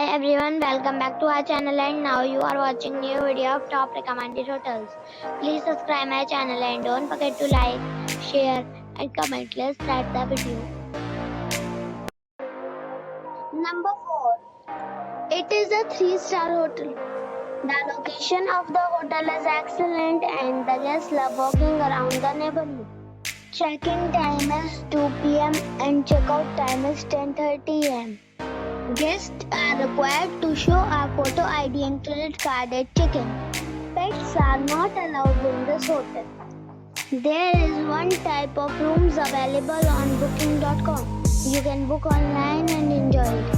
everyone, welcome back to our channel and now you are watching new video of top recommended hotels. Please subscribe my channel and don't forget to like, share and comment. Let's start the video. Number 4. It is a 3-star hotel. The location of the hotel is excellent and the guests love walking around the neighborhood. Check-in time is 2 p.m. and check-out time is 10:30 a.m. Guests are required to show a photo ID and credit card at check-in. Pets are not allowed in this hotel. There is one type of rooms available on booking.com. You can book online and enjoy it.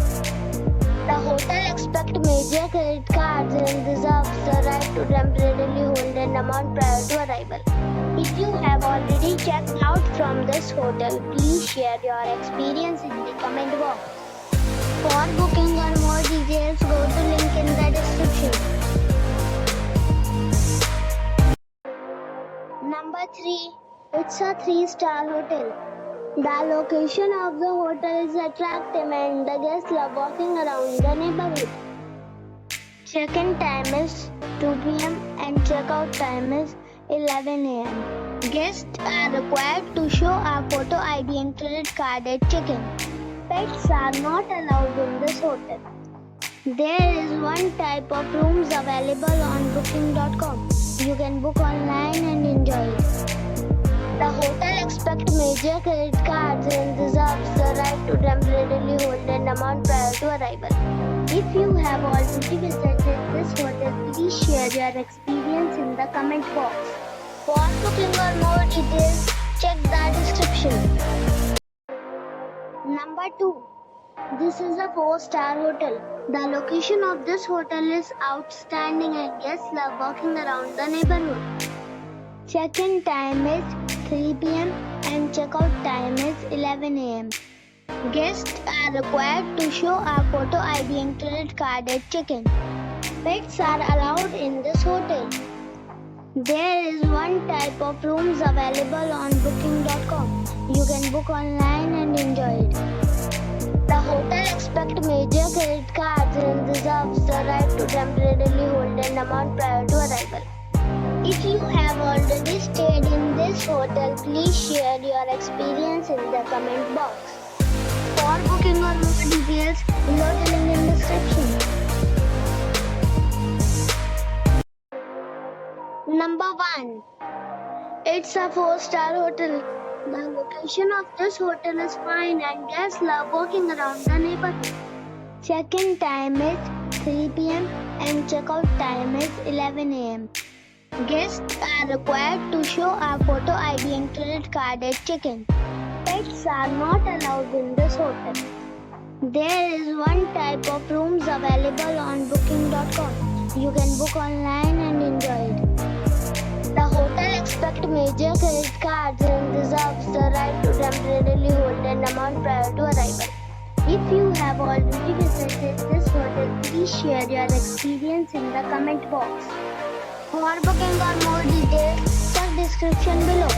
The hotel expects major credit cards and reserves the right to temporarily hold an amount prior to arrival. If you have already checked out from this hotel, please share your experience in the comment box. For booking or more details, go to link in the description. Number 3. It's a 3-star hotel. The location of the hotel is attractive and the guests love walking around the neighborhood. Check-in time is 2 p.m. and check-out time is 11 a.m. Guests are required to show a photo ID and credit card at check-in. Pets are not allowed in this hotel. There is one type of rooms available on booking.com. You can book online and enjoy it. The hotel expects major credit cards and reserves the right to temporarily hold an amount prior to arrival. If you have already visited this hotel, please share your experience in the comment box. For booking or more details, check the description. Number 2. This is a 4-star hotel. The location of this hotel is outstanding and guests love walking around the neighborhood. Check-in time is 3 p.m. and check-out time is 11 a.m. Guests are required to show a photo ID and credit card at check-in. Pets are allowed in this hotel. There is one type of rooms available on booking.com. You can book online and enjoy it. The hotel expects major credit cards and reserves the right to temporarily hold an amount prior to arrival. If you have already stayed in this hotel, please share your experience in the comment box. For booking or more details, below the link in description. Number 1. It's a 4-star hotel. The location of this hotel is fine and guests love walking around the neighborhood. Check-in time is 3 p.m. and check-out time is 11 a.m. Guests are required to show a photo ID and credit card at check-in. Pets are not allowed in this hotel. There is one type of rooms available on booking.com. You can book online and enjoy it. The hotel expects major credit cards and reserves the right to temporarily hold an amount prior to arrival. If you have already visited this hotel, please share your experience in the comment box. For booking or more details, check description below.